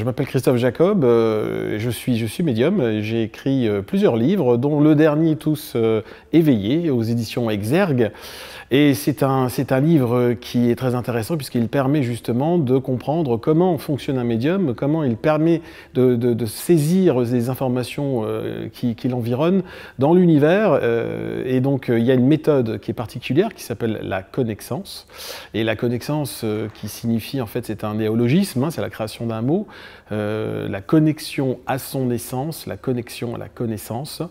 m'appelle Christophe Jacob, je suis médium, j'ai écrit plusieurs livres, dont le dernier Tous éveillés, aux éditions Exergue. Et c'est un livre qui est très intéressant puisqu'il permet justement de comprendre comment fonctionne un médium, comment il permet de saisir les informations qui l'environnent dans l'univers. Et donc il y a une méthode qui est particulière qui s'appelle la connexence. Et la connexence qui signifie, en fait, c'est un néologisme, hein, c'est la création d'un mot, la connexion à son essence, la connexion à la connaissance,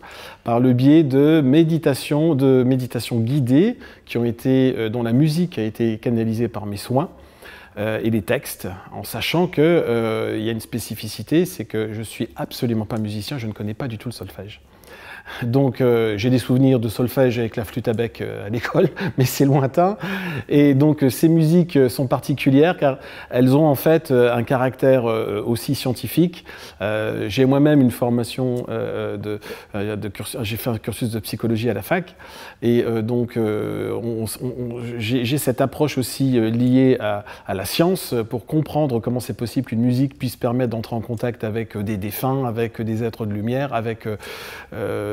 par le biais de méditations guidées dont la musique a été canalisée par mes soins et les textes, en sachant qu'il y a une spécificité, c'est que je ne suis absolument pas musicien, je ne connais pas du tout le solfège. Donc j'ai des souvenirs de solfège avec la flûte à bec à l'école, mais c'est lointain. Et donc ces musiques sont particulières car elles ont en fait un caractère aussi scientifique. J'ai moi-même une formation j'ai fait un cursus de psychologie à la fac. Et donc j'ai cette approche aussi liée à la science pour comprendre comment c'est possible qu'une musique puisse permettre d'entrer en contact avec des défunts, avec des êtres de lumière, avec...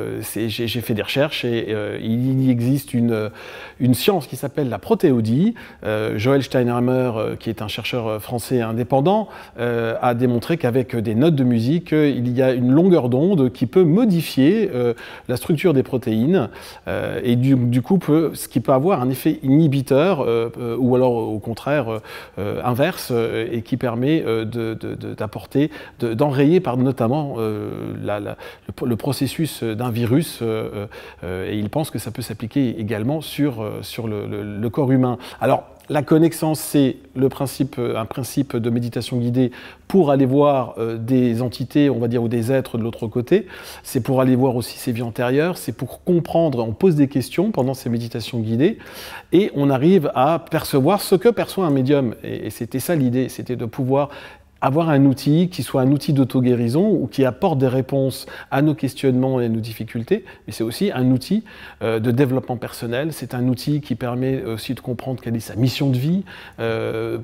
j'ai fait des recherches et il existe une science qui s'appelle la protéodie. Joël Steinheimer, qui est un chercheur français indépendant, a démontré qu'avec des notes de musique, il y a une longueur d'onde qui peut modifier la structure des protéines et du coup ce qui peut avoir un effet inhibiteur ou alors au contraire inverse et qui permet d'enrayer par notamment le processus d'un virus et il pense que ça peut s'appliquer également sur le corps humain. Alors, la connexence, c'est un principe de méditation guidée pour aller voir des entités, on va dire, ou des êtres de l'autre côté. C'est pour aller voir aussi ses vies antérieures, c'est pour comprendre, on pose des questions pendant ces méditations guidées et on arrive à percevoir ce que perçoit un médium. Et c'était ça l'idée, c'était de pouvoir avoir un outil qui soit un outil d'auto-guérison ou qui apporte des réponses à nos questionnements et à nos difficultés, mais c'est aussi un outil de développement personnel, c'est un outil qui permet aussi de comprendre quelle est sa mission de vie,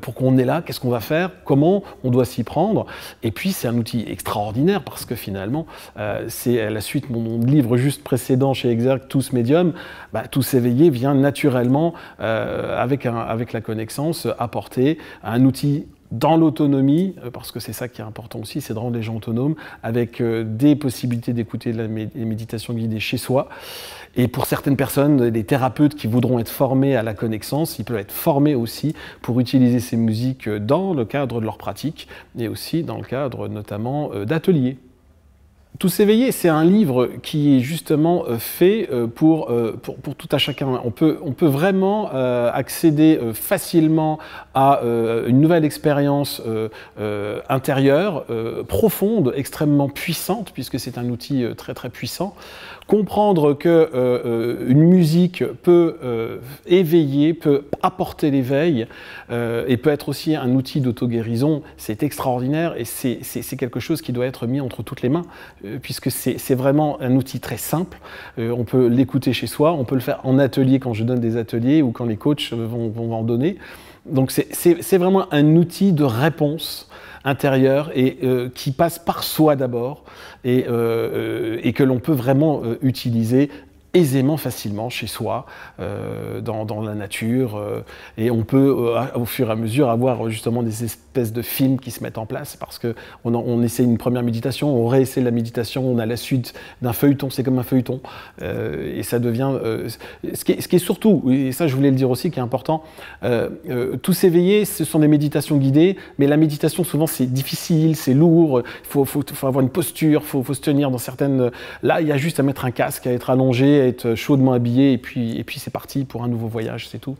pourquoi on est là, qu'est-ce qu'on va faire, comment on doit s'y prendre, et puis c'est un outil extraordinaire parce que finalement, c'est à la suite de mon livre juste précédent chez Exergue, Tous médiums, Tous éveillés vient naturellement, avec la connexence, apporter un outil dans l'autonomie, parce que c'est ça qui est important aussi, c'est de rendre les gens autonomes, avec des possibilités d'écouter les méditations guidées chez soi. Et pour certaines personnes, des thérapeutes qui voudront être formés à la connexence, ils peuvent être formés aussi pour utiliser ces musiques dans le cadre de leur pratique, et aussi dans le cadre notamment d'ateliers. Tous éveillés, c'est un livre qui est justement fait pour tout à chacun. On peut vraiment accéder facilement à une nouvelle expérience intérieure, profonde, extrêmement puissante, puisque c'est un outil très très puissant. Comprendre qu'une musique peut éveiller, peut apporter l'éveil et peut être aussi un outil d'auto-guérison, c'est extraordinaire et c'est quelque chose qui doit être mis entre toutes les mains. Puisque c'est vraiment un outil très simple. On peut l'écouter chez soi, on peut le faire en atelier quand je donne des ateliers ou quand les coachs vont en donner. Donc c'est vraiment un outil de réponse intérieure et qui passe par soi d'abord et que l'on peut vraiment utiliser aisément, facilement, chez soi, dans la nature. Et on peut, au fur et à mesure, avoir justement des espèces de films qui se mettent en place parce qu'on essaie une première méditation, on réessaie la méditation, on a la suite d'un feuilleton, c'est comme un feuilleton. Et ça devient... ce qui est surtout, et ça je voulais le dire aussi, qui est important, Tous éveillés, ce sont des méditations guidées, mais la méditation, souvent, c'est difficile, c'est lourd, il faut avoir une posture, il faut se tenir dans certaines... Là, il y a juste à mettre un casque, à être allongé, à être chaudement habillé et puis c'est parti pour un nouveau voyage, c'est tout.